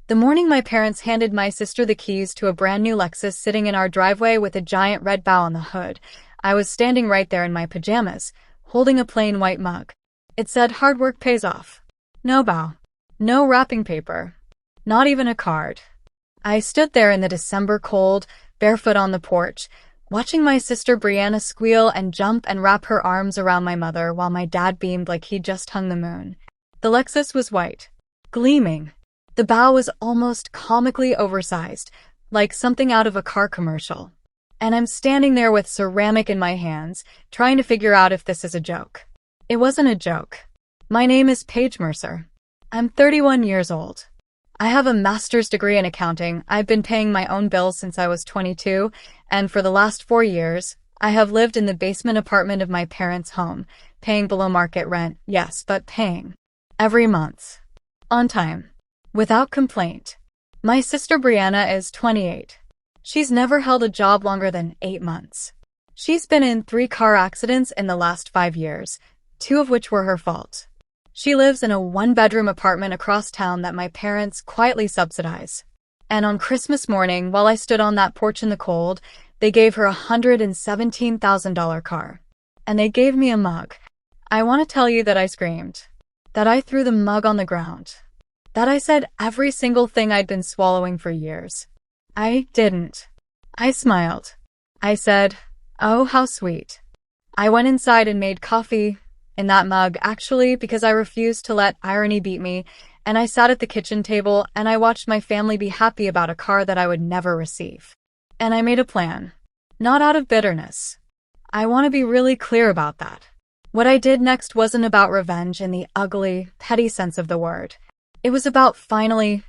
The morning my parents handed my sister the keys to a brand new Lexus sitting in our driveway with a giant red bow on the hood, I was standing right there in my pajamas, holding a plain white mug. It said hard work pays off. No bow. No wrapping paper. Not even a card. I stood there in the December cold, barefoot on the porch, watching my sister Brianna squeal and jump and wrap her arms around my mother while my dad beamed like he'd just hung the moon. The Lexus was white. Gleaming. The bow was almost comically oversized, like something out of a car commercial. And I'm standing there with ceramic in my hands, trying to figure out if this is a joke. It wasn't a joke. My name is Paige Mercer. I'm 31 years old. I have a master's degree in accounting. I've been paying my own bills since I was 22, and for the last 4 years, I have lived in the basement apartment of my parents' home, paying below market rent, yes, but paying. Every month. On time. Without complaint. My sister Brianna is 28. She's never held a job longer than 8 months. She's been in 3 car accidents in the last 5 years, 2 of which were her fault. She lives in a 1-bedroom apartment across town that my parents quietly subsidize. And on Christmas morning, while I stood on that porch in the cold, they gave her a $117,000 car. And they gave me a mug. I want to tell you that I screamed. That I threw the mug on the ground. That I said every single thing I'd been swallowing for years. I didn't. I smiled. I said, "Oh, how sweet." I went inside and made coffee in that mug, actually, because I refused to let irony beat me, and I sat at the kitchen table and I watched my family be happy about a car that I would never receive. And I made a plan. Not out of bitterness. I want to be really clear about that. What I did next wasn't about revenge in the ugly, petty sense of the word. It was about finally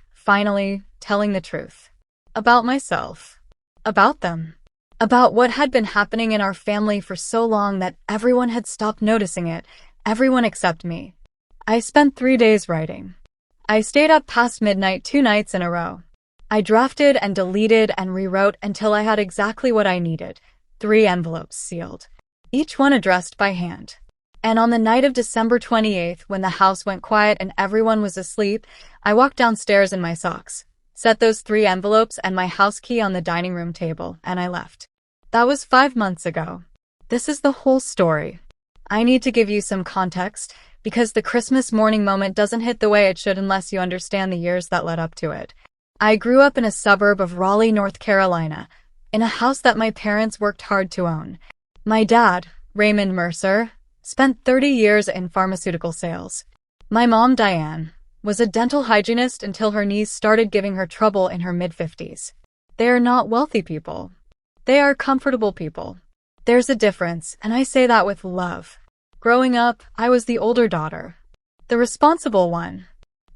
telling the truth. About myself. About them. About what had been happening in our family for so long that everyone had stopped noticing it, everyone except me. I spent 3 days writing. I stayed up past midnight 2 nights in a row. I drafted and deleted and rewrote until I had exactly what I needed, 3 envelopes sealed, each one addressed by hand. And on the night of December 28th, when the house went quiet and everyone was asleep, I walked downstairs in my socks, set those 3 envelopes and my house key on the dining room table, and I left. That was 5 months ago. This is the whole story. I need to give you some context, because the Christmas morning moment doesn't hit the way it should unless you understand the years that led up to it. I grew up in a suburb of Raleigh, North Carolina, in a house that my parents worked hard to own. My dad, Raymond Mercer, spent 30 years in pharmaceutical sales. My mom, Diane, was a dental hygienist until her knees started giving her trouble in her mid-50s. They are not wealthy people. They are comfortable people. There's a difference, and I say that with love. Growing up, I was the older daughter. The responsible one.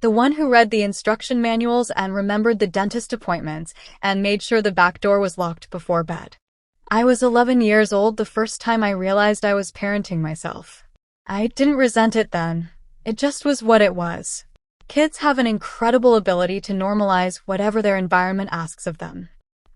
The one who read the instruction manuals and remembered the dentist appointments and made sure the back door was locked before bed. I was 11 years old the first time I realized I was parenting myself. I didn't resent it then. It just was what it was. Kids have an incredible ability to normalize whatever their environment asks of them.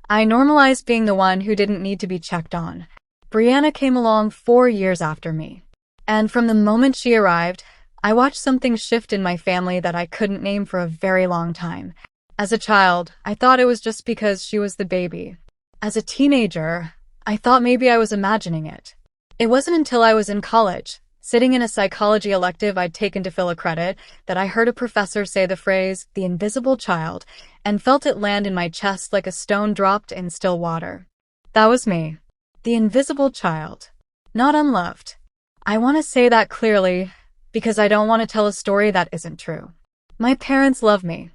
I normalized being the one who didn't need to be checked on. Brianna came along 4 years after me. And from the moment she arrived, I watched something shift in my family that I couldn't name for a very long time. As a child, I thought it was just because she was the baby. As a teenager, I thought maybe I was imagining it. It wasn't until I was in college, sitting in a psychology elective I'd taken to fill a credit, that I heard a professor say the phrase, "the invisible child," and felt it land in my chest like a stone dropped in still water. That was me. The invisible child. Not unloved. I want to say that clearly, because I don't want to tell a story that isn't true. My parents love me.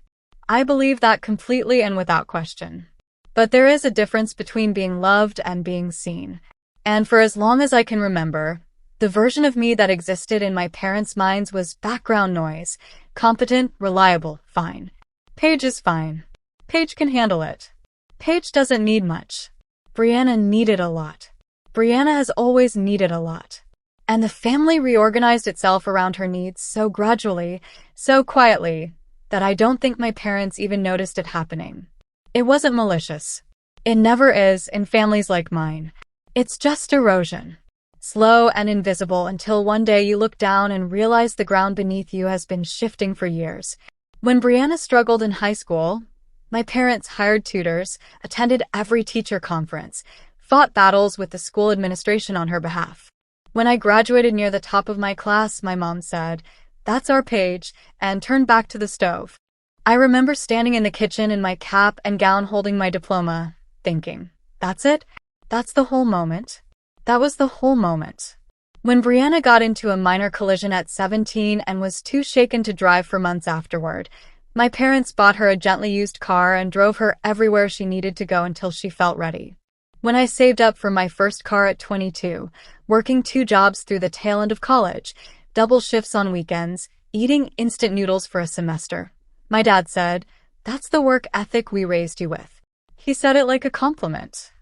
I believe that completely and without question. But there is a difference between being loved and being seen. And for as long as I can remember, the version of me that existed in my parents' minds was background noise, competent, reliable, fine. Paige is fine. Paige can handle it. Paige doesn't need much. Brianna needed a lot. Brianna has always needed a lot. And the family reorganized itself around her needs so gradually, so quietly, that I don't think my parents even noticed it happening. It wasn't malicious. It never is in families like mine. It's just erosion. Slow and invisible until one day you look down and realize the ground beneath you has been shifting for years. When Brianna struggled in high school, my parents hired tutors, attended every teacher conference, fought battles with the school administration on her behalf. When I graduated near the top of my class, my mom said, "That's our Paige," and turned back to the stove. I remember standing in the kitchen in my cap and gown holding my diploma, thinking, "That's it? That's the whole moment?" That was the whole moment. When Brianna got into a minor collision at 17 and was too shaken to drive for months afterward, my parents bought her a gently used car and drove her everywhere she needed to go until she felt ready. When I saved up for my first car at 22, working 2 jobs through the tail end of college, double shifts on weekends, eating instant noodles for a semester, my dad said, "That's the work ethic we raised you with." He said it like a compliment.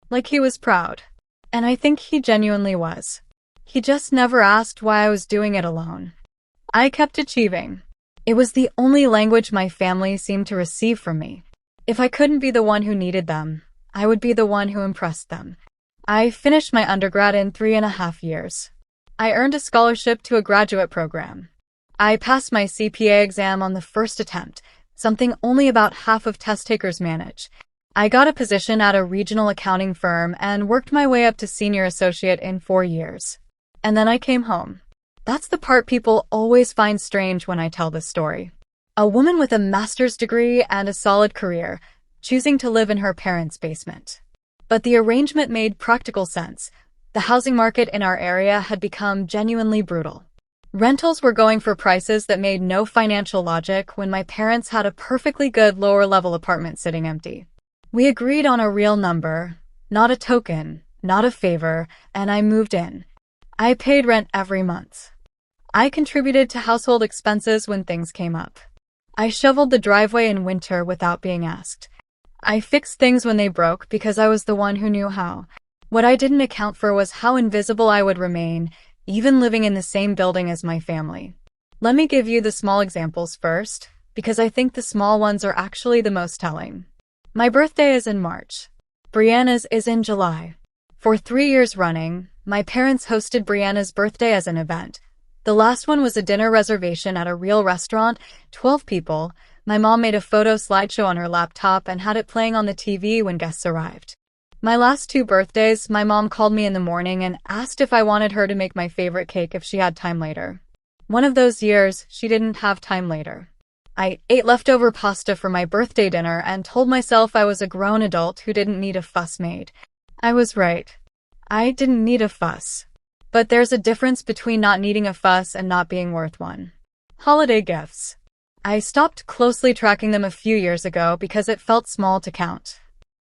Like he was proud. And I think he genuinely was. He just never asked why I was doing it alone. I kept achieving. It was the only language my family seemed to receive from me. If I couldn't be the one who needed them, I would be the one who impressed them. I finished my undergrad in 3.5 years. I earned a scholarship to a graduate program. I passed my CPA exam on the first attempt, something only about half of test takers manage. I got a position at a regional accounting firm and worked my way up to senior associate in 4 years. And then I came home. That's the part people always find strange when I tell this story. A woman with a master's degree and a solid career, choosing to live in her parents' basement. But the arrangement made practical sense. The housing market in our area had become genuinely brutal. Rentals were going for prices that made no financial logic when my parents had a perfectly good lower-level apartment sitting empty. We agreed on a real number, not a token, not a favor, and I moved in. I paid rent every month. I contributed to household expenses when things came up. I shoveled the driveway in winter without being asked. I fixed things when they broke because I was the one who knew how. What I didn't account for was how invisible I would remain, even living in the same building as my family. Let me give you the small examples first, because I think the small ones are actually the most telling. My birthday is in March. Brianna's is in July. For 3 years running, my parents hosted Brianna's birthday as an event. The last one was a dinner reservation at a real restaurant, 12 people. My mom made a photo slideshow on her laptop and had it playing on the TV when guests arrived. My last 2 birthdays, my mom called me in the morning and asked if I wanted her to make my favorite cake if she had time later. One of those years, she didn't have time later. I ate leftover pasta for my birthday dinner and told myself I was a grown adult who didn't need a fuss made. I was right. I didn't need a fuss. But there's a difference between not needing a fuss and not being worth one. Holiday gifts. I stopped closely tracking them a few years ago because it felt small to count.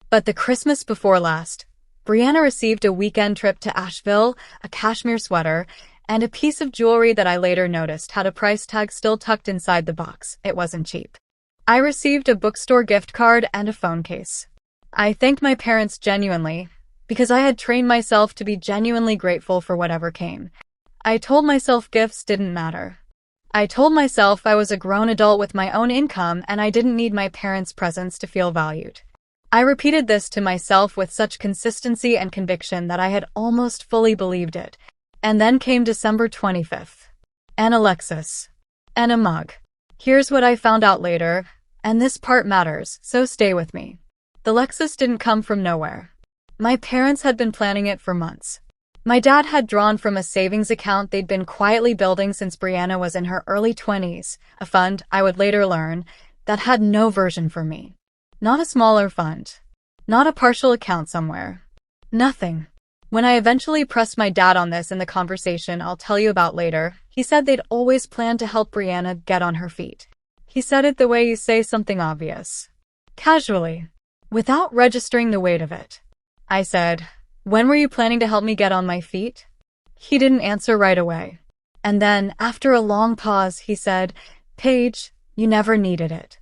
But the Christmas before last, Brianna received a weekend trip to Asheville, a cashmere sweater, and a piece of jewelry that I later noticed had a price tag still tucked inside the box. It wasn't cheap. I received a bookstore gift card and a phone case. I thanked my parents genuinely, because I had trained myself to be genuinely grateful for whatever came. I told myself gifts didn't matter. I told myself I was a grown adult with my own income and I didn't need my parents' presence to feel valued. I repeated this to myself with such consistency and conviction that I had almost fully believed it. And then came December 25th. And a Lexus. And a mug. Here's what I found out later, and this part matters, so stay with me. The Lexus didn't come from nowhere. My parents had been planning it for months. My dad had drawn from a savings account they'd been quietly building since Brianna was in her early 20s, a fund, I would later learn, that had no version for me. Not a smaller fund. Not a partial account somewhere. Nothing. When I eventually pressed my dad on this in the conversation I'll tell you about later, he said they'd always planned to help Brianna get on her feet. He said it the way you say something obvious. Casually. Without registering the weight of it. I said, "When were you planning to help me get on my feet?" He didn't answer right away. And then, after a long pause, he said, "Paige, you never needed it."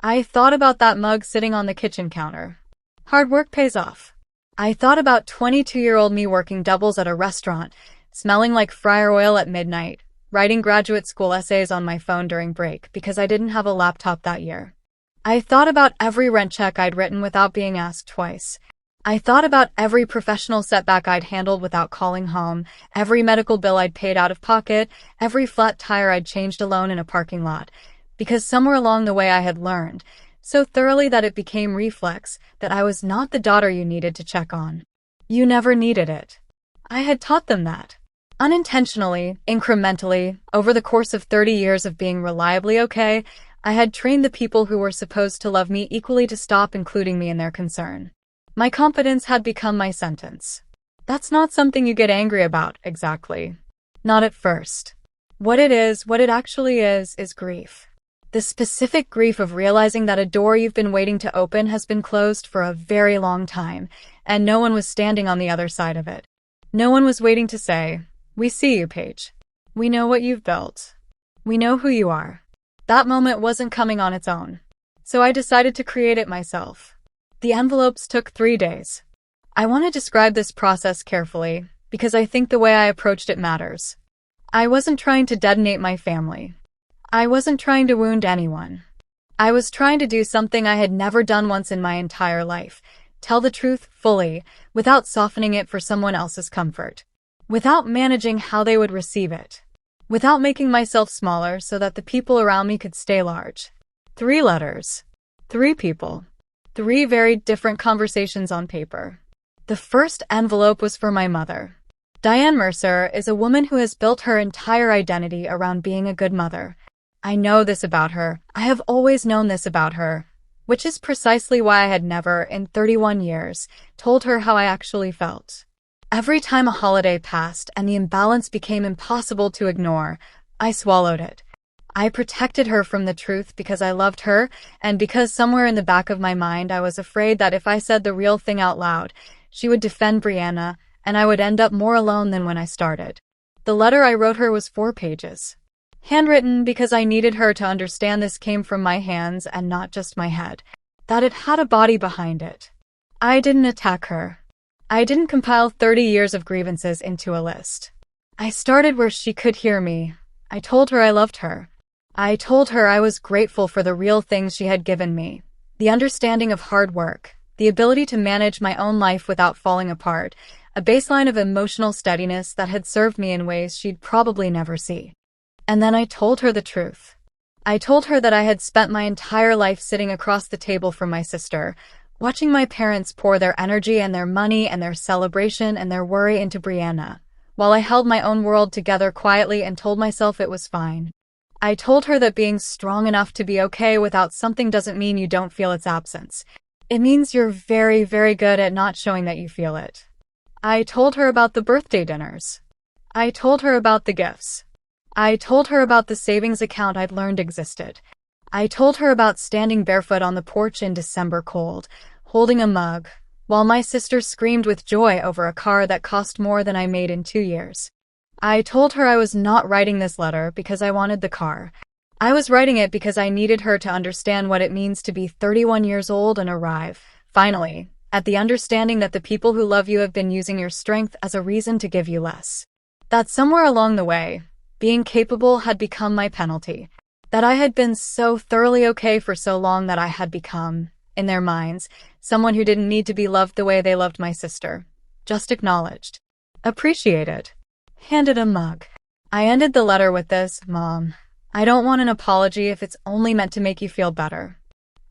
I thought about that mug sitting on the kitchen counter. Hard work pays off. I thought about 22-year-old me working doubles at a restaurant, smelling like fryer oil at midnight, writing graduate school essays on my phone during break because I didn't have a laptop that year. I thought about every rent check I'd written without being asked twice. I thought about every professional setback I'd handled without calling home, every medical bill I'd paid out of pocket, every flat tire I'd changed alone in a parking lot. because somewhere along the way I had learned, so thoroughly that it became reflex, that I was not the daughter you needed to check on. You never needed it. I had taught them that. Unintentionally, incrementally, over the course of 30 years of being reliably okay, I had trained the people who were supposed to love me equally to stop including me in their concern. My competence had become my sentence. That's not something you get angry about, exactly. Not at first. What it actually is grief. The specific grief of realizing that a door you've been waiting to open has been closed for a very long time, and no one was standing on the other side of it. No one was waiting to say, "We see you, Paige. We know what you've built. We know who you are." That moment wasn't coming on its own. So I decided to create it myself. The envelopes took 3 days. I want to describe this process carefully, because I think the way I approached it matters. I wasn't trying to detonate my family. I wasn't trying to wound anyone. I was trying to do something I had never done once in my entire life. Tell the truth fully, without softening it for someone else's comfort. Without managing how they would receive it. Without making myself smaller so that the people around me could stay large. 3 letters. 3 people. 3 very different conversations on paper. The first envelope was for my mother. Diane Mercer is a woman who has built her entire identity around being a good mother. I know this about her. I have always known this about her, which is precisely why I had never, in 31 years, told her how I actually felt. Every time a holiday passed and the imbalance became impossible to ignore, I swallowed it. I protected her from the truth because I loved her, and because somewhere in the back of my mind I was afraid that if I said the real thing out loud, she would defend Brianna, and I would end up more alone than when I started. The letter I wrote her was 4 pages. Handwritten because I needed her to understand this came from my hands and not just my head. That it had a body behind it. I didn't attack her. I didn't compile 30 years of grievances into a list. I started where she could hear me. I told her I loved her. I told her I was grateful for the real things she had given me. The understanding of hard work, the ability to manage my own life without falling apart, a baseline of emotional steadiness that had served me in ways she'd probably never see. And then I told her the truth. I told her that I had spent my entire life sitting across the table from my sister, watching my parents pour their energy and their money and their celebration and their worry into Brianna, while I held my own world together quietly and told myself it was fine. I told her that being strong enough to be okay without something doesn't mean you don't feel its absence. It means you're very, very good at not showing that you feel it. I told her about the birthday dinners. I told her about the gifts. I told her about the savings account I'd learned existed. I told her about standing barefoot on the porch in December cold, holding a mug, while my sister screamed with joy over a car that cost more than I made in 2 years. I told her I was not writing this letter because I wanted the car. I was writing it because I needed her to understand what it means to be 31 years old and arrive, finally, at the understanding that the people who love you have been using your strength as a reason to give you less. That somewhere along the way, being capable had become my penalty. That I had been so thoroughly okay for so long that I had become, in their minds, someone who didn't need to be loved the way they loved my sister. Just acknowledged. Appreciated. Handed a mug. I ended the letter with this, "Mom, I don't want an apology if it's only meant to make you feel better.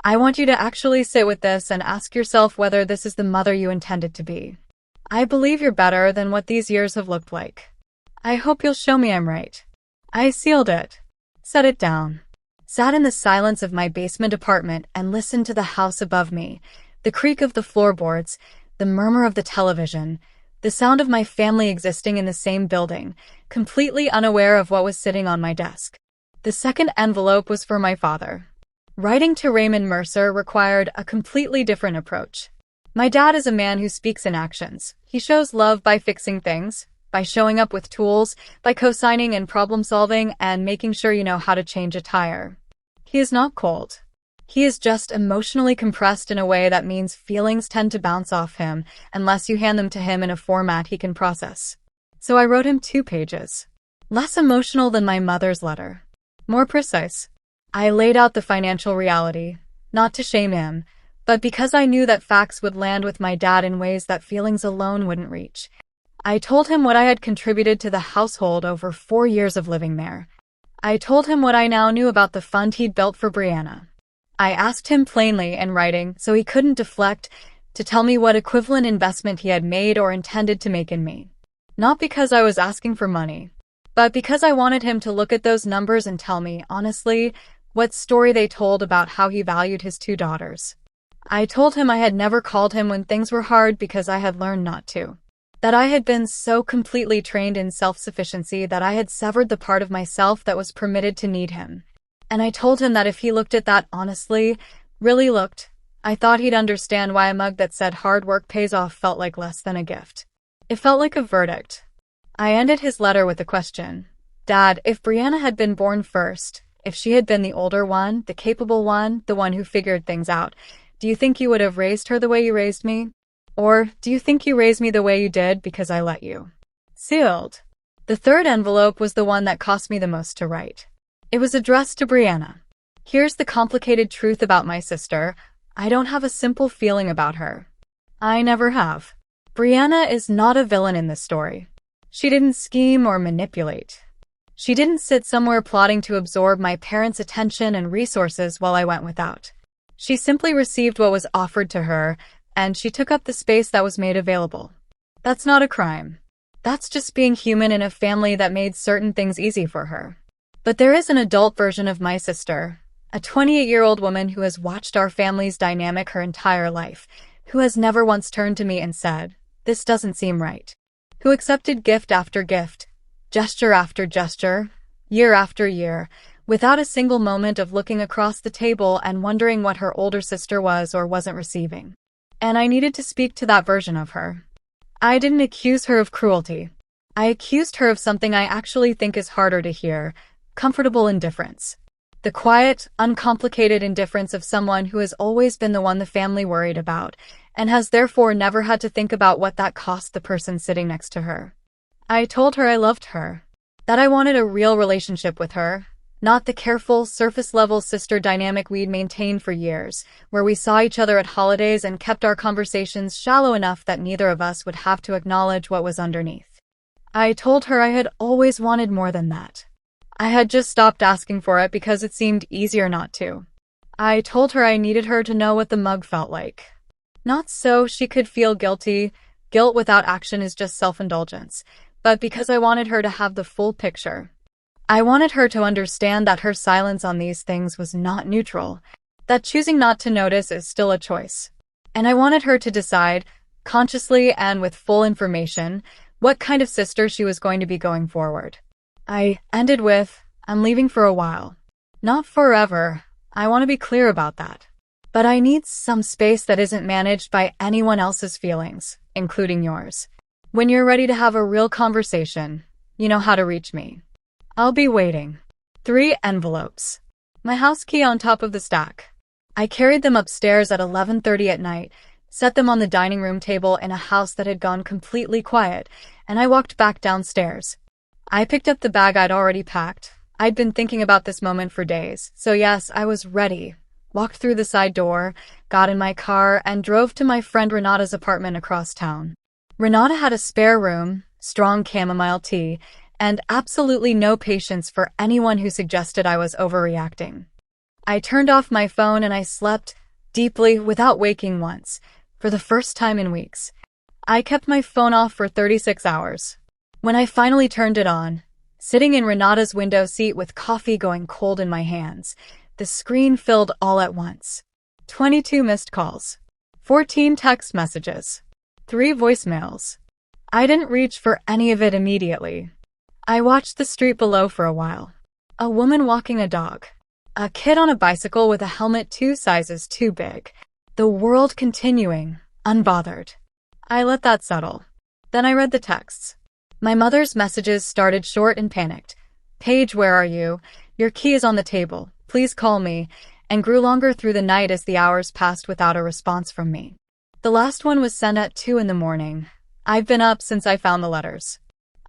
I want you to actually sit with this and ask yourself whether this is the mother you intended to be. I believe you're better than what these years have looked like. I hope you'll show me I'm right." I sealed it. Set it down. Sat in the silence of my basement apartment and listened to the house above me, the creak of the floorboards, the murmur of the television, the sound of my family existing in the same building, completely unaware of what was sitting on my desk. The second envelope was for my father. Writing to Raymond Mercer required a completely different approach. My dad is a man who speaks in actions. He shows love by fixing things, by showing up with tools, by co-signing and problem-solving and making sure you know how to change a tire. He is not cold. He is just emotionally compressed in a way that means feelings tend to bounce off him unless you hand them to him in a format he can process. So I wrote him 2 pages. Less emotional than my mother's letter. More precise. I laid out the financial reality, not to shame him, but because I knew that facts would land with my dad in ways that feelings alone wouldn't reach. I told him what I had contributed to the household over 4 years of living there. I told him what I now knew about the fund he'd built for Brianna. I asked him plainly in writing, so he couldn't deflect, to tell me what equivalent investment he had made or intended to make in me. Not because I was asking for money, but because I wanted him to look at those numbers and tell me, honestly, what story they told about how he valued his 2 daughters. I told him I had never called him when things were hard because I had learned not to. That I had been so completely trained in self-sufficiency that I had severed the part of myself that was permitted to need him. And I told him that if he looked at that honestly, really looked, I thought he'd understand why a mug that said hard work pays off felt like less than a gift. It felt like a verdict. I ended his letter with a question. Dad, if Brianna had been born first, if she had been the older one, the capable one, the one who figured things out, do you think you would have raised her the way you raised me? Or do you think you raised me the way you did because I let you? Sealed. The 3rd envelope was the one that cost me the most to write. It was addressed to Brianna. Here's the complicated truth about my sister. I don't have a simple feeling about her. I never have. Brianna is not a villain in this story. She didn't scheme or manipulate. She didn't sit somewhere plotting to absorb my parents' attention and resources while I went without. She simply received what was offered to her, and she took up the space that was made available. That's not a crime. That's just being human in a family that made certain things easy for her. But there is an adult version of my sister, a 28-year-old woman who has watched our family's dynamic her entire life, who has never once turned to me and said, "This doesn't seem right." Who accepted gift after gift, gesture after gesture, year after year, without a single moment of looking across the table and wondering what her older sister was or wasn't receiving. And I needed to speak to that version of her. I didn't accuse her of cruelty. I accused her of something I actually think is harder to hear: comfortable indifference. The quiet, uncomplicated indifference of someone who has always been the one the family worried about, and has therefore never had to think about what that cost the person sitting next to her. I told her I loved her, that I wanted a real relationship with her, not the careful, surface-level sister dynamic we'd maintained for years, where we saw each other at holidays and kept our conversations shallow enough that neither of us would have to acknowledge what was underneath. I told her I had always wanted more than that. I had just stopped asking for it because it seemed easier not to. I told her I needed her to know what the mug felt like. Not so she could feel guilty. Guilt without action is just self-indulgence, but because I wanted her to have the full picture. I wanted her to understand that her silence on these things was not neutral, that choosing not to notice is still a choice. And I wanted her to decide, consciously and with full information, what kind of sister she was going to be going forward. I ended with, "I'm leaving for a while. Not forever, I want to be clear about that. But I need some space that isn't managed by anyone else's feelings, including yours. When you're ready to have a real conversation, you know how to reach me. I'll be waiting." 3 envelopes. My house key on top of the stack. I carried them upstairs at 11:30 at night, set them on the dining room table in a house that had gone completely quiet, and I walked back downstairs. I picked up the bag I'd already packed. I'd been thinking about this moment for days, so yes, I was ready. Walked through the side door, got in my car, and drove to my friend Renata's apartment across town. Renata had a spare room, strong chamomile tea, and absolutely no patience for anyone who suggested I was overreacting. I turned off my phone and I slept deeply without waking once, for the first time in weeks. I kept my phone off for 36 hours. When I finally turned it on, sitting in Renata's window seat with coffee going cold in my hands, the screen filled all at once. 22 missed calls, 14 text messages, 3 voicemails. I didn't reach for any of it immediately. I watched the street below for a while. A woman walking a dog. A kid on a bicycle with a helmet 2 sizes too big. The world continuing, unbothered. I let that settle. Then I read the texts. My mother's messages started short and panicked. "Paige, where are you? Your key is on the table. Please call me," and grew longer through the night as the hours passed without a response from me. The last one was sent at 2 in the morning. I've been up since I found the letters.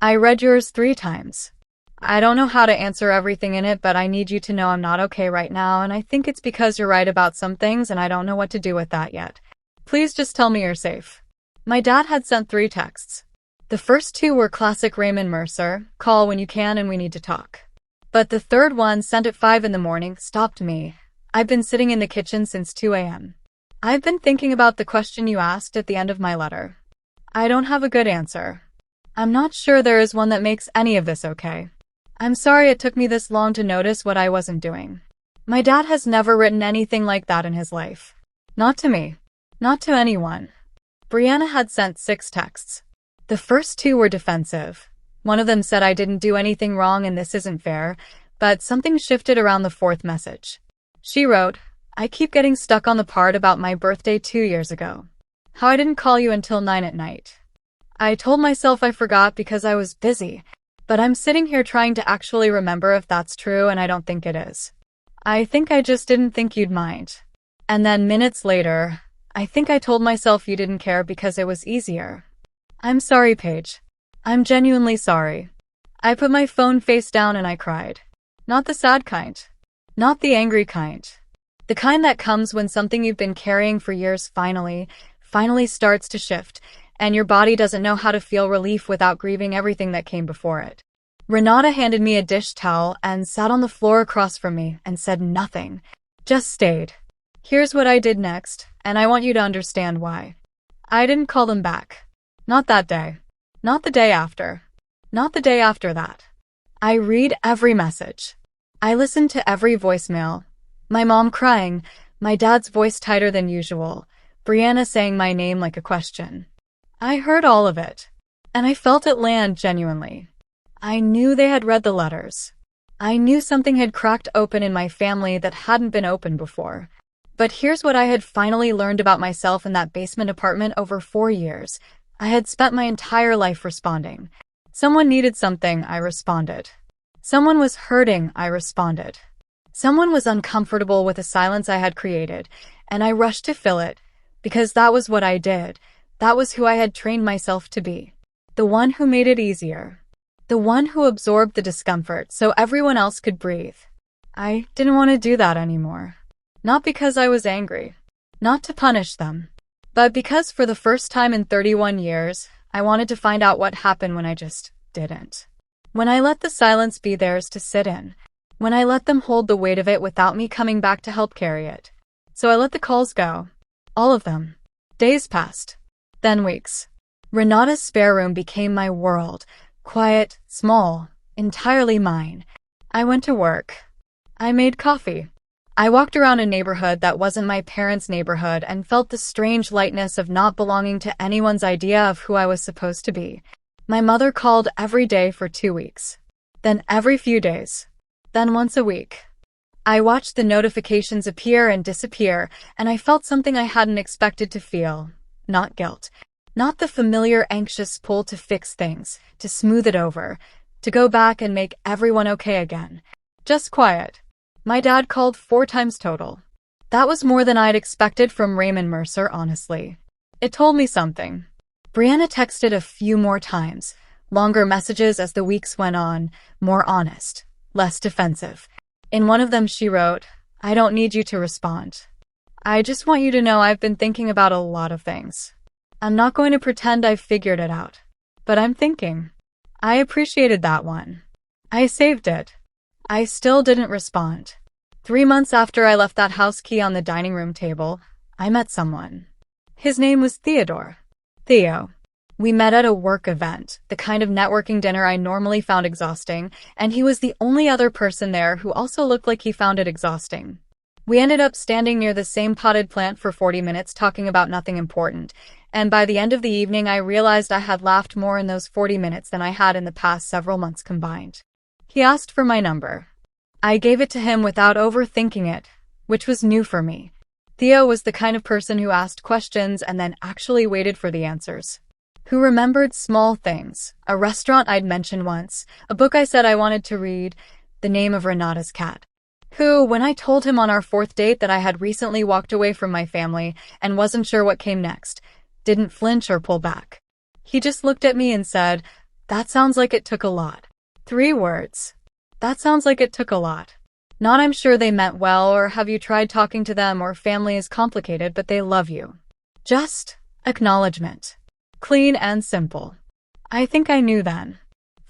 I read yours 3 times. I don't know how to answer everything in it, but I need you to know I'm not okay right now, and I think it's because you're right about some things and I don't know what to do with that yet. Please just tell me you're safe. My dad had sent 3 texts. The first 2 were classic Raymond Mercer, "Call when you can and we need to talk." But the third one, sent at 5 in the morning, stopped me. I've been sitting in the kitchen since 2 a.m. I've been thinking about the question you asked at the end of my letter. I don't have a good answer. I'm not sure there is one that makes any of this okay. I'm sorry it took me this long to notice what I wasn't doing. My dad has never written anything like that in his life. Not to me. Not to anyone. Brianna had sent 6 texts. The first 2 were defensive. One of them said I didn't do anything wrong and this isn't fair, but something shifted around the 4th message. She wrote, I keep getting stuck on the part about my birthday 2 years ago. How I didn't call you until 9 at night. I told myself I forgot because I was busy, but I'm sitting here trying to actually remember if that's true and I don't think it is. I think I just didn't think you'd mind. And then minutes later, I think I told myself you didn't care because it was easier. I'm sorry, Paige. I'm genuinely sorry. I put my phone face down and I cried. Not the sad kind. Not the angry kind. The kind that comes when something you've been carrying for years finally starts to shift, and your body doesn't know how to feel relief without grieving everything that came before it. Renata handed me a dish towel and sat on the floor across from me and said nothing. Just stayed. Here's what I did next, and I want you to understand why. I didn't call them back. Not that day. Not the day after. Not the day after that. I read every message. I listened to every voicemail. My mom crying, my dad's voice tighter than usual, Brianna saying my name like a question. I heard all of it, and I felt it land genuinely. I knew they had read the letters. I knew something had cracked open in my family that hadn't been open before. But here's what I had finally learned about myself in that basement apartment over 4 years. I had spent my entire life responding. Someone needed something, I responded. Someone was hurting, I responded. Someone was uncomfortable with the silence I had created, and I rushed to fill it, because that was what I did. That was who I had trained myself to be. The one who made it easier. The one who absorbed the discomfort so everyone else could breathe. I didn't want to do that anymore. Not because I was angry. Not to punish them. But because for the first time in 31 years, I wanted to find out what happened when I just didn't. When I let the silence be theirs to sit in. When I let them hold the weight of it without me coming back to help carry it. So I let the calls go. All of them. Days passed. Then weeks. Renata's spare room became my world. Quiet, small, entirely mine. I went to work. I made coffee. I walked around a neighborhood that wasn't my parents' neighborhood and felt the strange lightness of not belonging to anyone's idea of who I was supposed to be. My mother called every day for 2 weeks. Then every few days. Then once a week. I watched the notifications appear and disappear, and I felt something I hadn't expected to feel. Not guilt. Not the familiar anxious pull to fix things, to smooth it over, to go back and make everyone okay again. Just quiet. My dad called 4 times total. That was more than I'd expected from Raymond Mercer, honestly. It told me something. Brianna texted a few more times, longer messages as the weeks went on, more honest, less defensive. In one of them she wrote, I don't need you to respond. I just want you to know I've been thinking about a lot of things. I'm not going to pretend I've figured it out. But I'm thinking. I appreciated that one. I saved it. I still didn't respond. 3 months after I left that house key on the dining room table, I met someone. His name was Theodore. Theo. We met at a work event, the kind of networking dinner I normally found exhausting, and he was the only other person there who also looked like he found it exhausting. We ended up standing near the same potted plant for 40 minutes talking about nothing important, and by the end of the evening I realized I had laughed more in those 40 minutes than I had in the past several months combined. He asked for my number. I gave it to him without overthinking it, which was new for me. Theo was the kind of person who asked questions and then actually waited for the answers. Who remembered small things, a restaurant I'd mentioned once, a book I said I wanted to read, the name of Renata's cat. Who, when I told him on our 4th date that I had recently walked away from my family and wasn't sure what came next, didn't flinch or pull back. He just looked at me and said, that sounds like it took a lot. 3 words. That sounds like it took a lot. Not I'm sure they meant well or have you tried talking to them or family is complicated but they love you. Just acknowledgement. Clean and simple. I think I knew then.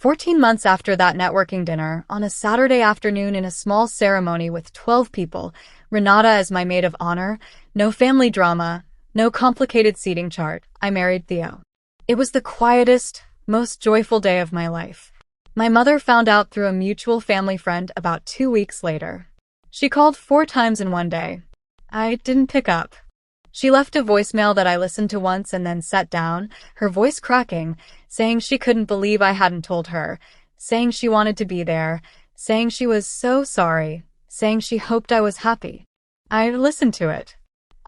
14 months after that networking dinner, on a Saturday afternoon in a small ceremony with 12 people, Renata as my maid of honor, no family drama, no complicated seating chart, I married Theo. It was the quietest, most joyful day of my life. My mother found out through a mutual family friend about 2 weeks later. She called 4 times in one day. I didn't pick up. She left a voicemail that I listened to once and then set down, her voice cracking, saying she couldn't believe I hadn't told her, saying she wanted to be there, saying she was so sorry, saying she hoped I was happy. I listened to it.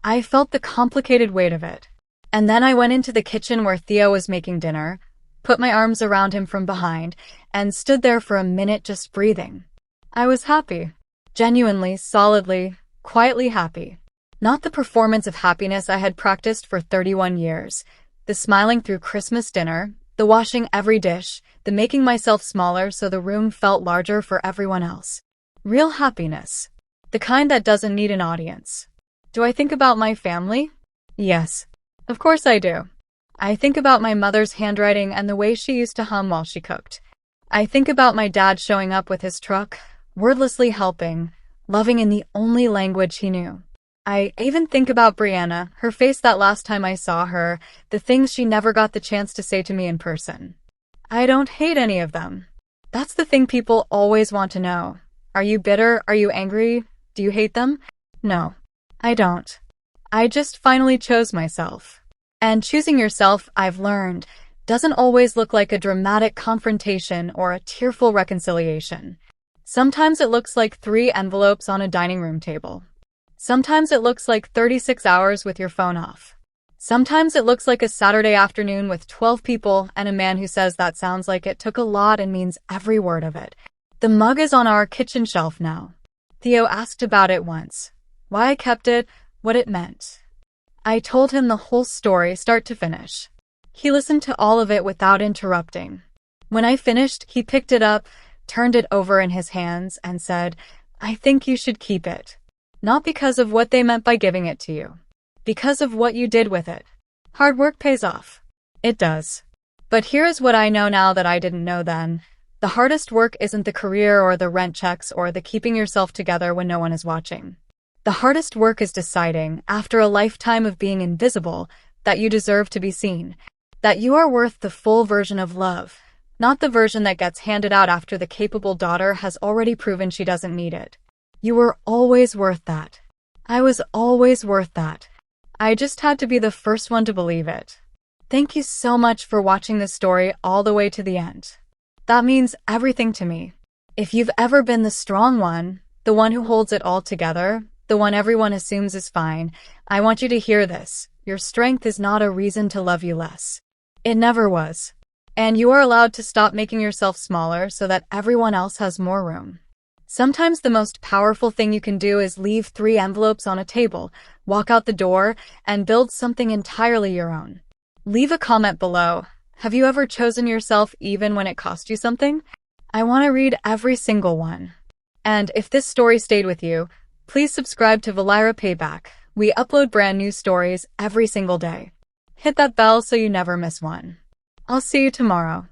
I felt the complicated weight of it. And then I went into the kitchen where Theo was making dinner, put my arms around him from behind, and stood there for a minute just breathing. I was happy. Genuinely, solidly, quietly happy. Not the performance of happiness I had practiced for 31 years, the smiling through Christmas dinner, the washing every dish, the making myself smaller so the room felt larger for everyone else. Real happiness. The kind that doesn't need an audience. Do I think about my family? Yes. Of course I do. I think about my mother's handwriting and the way she used to hum while she cooked. I think about my dad showing up with his truck, wordlessly helping, loving in the only language he knew. I even think about Brianna, her face that last time I saw her, the things she never got the chance to say to me in person. I don't hate any of them. That's the thing people always want to know. Are you bitter? Are you angry? Do you hate them? No, I don't. I just finally chose myself. And choosing yourself, I've learned, doesn't always look like a dramatic confrontation or a tearful reconciliation. Sometimes it looks like 3 envelopes on a dining room table. Sometimes it looks like 36 hours with your phone off. Sometimes it looks like a Saturday afternoon with 12 people and a man who says that sounds like it took a lot and means every word of it. The mug is on our kitchen shelf now. Theo asked about it once. Why I kept it, what it meant. I told him the whole story, start to finish. He listened to all of it without interrupting. When I finished, he picked it up, turned it over in his hands, and said, I think you should keep it. Not because of what they meant by giving it to you. Because of what you did with it. Hard work pays off. It does. But here is what I know now that I didn't know then. The hardest work isn't the career or the rent checks or the keeping yourself together when no one is watching. The hardest work is deciding, after a lifetime of being invisible, that you deserve to be seen. That you are worth the full version of love. Not the version that gets handed out after the capable daughter has already proven she doesn't need it. You were always worth that. I was always worth that. I just had to be the first one to believe it. Thank you so much for watching this story all the way to the end. That means everything to me. If you've ever been the strong one, the one who holds it all together, the one everyone assumes is fine, I want you to hear this. Your strength is not a reason to love you less. It never was. And you are allowed to stop making yourself smaller so that everyone else has more room. Sometimes the most powerful thing you can do is leave 3 envelopes on a table, walk out the door, and build something entirely your own. Leave a comment below. Have you ever chosen yourself even when it cost you something? I want to read every single one. And if this story stayed with you, please subscribe to Velyra Payback. We upload brand new stories every single day. Hit that bell so you never miss one. I'll see you tomorrow.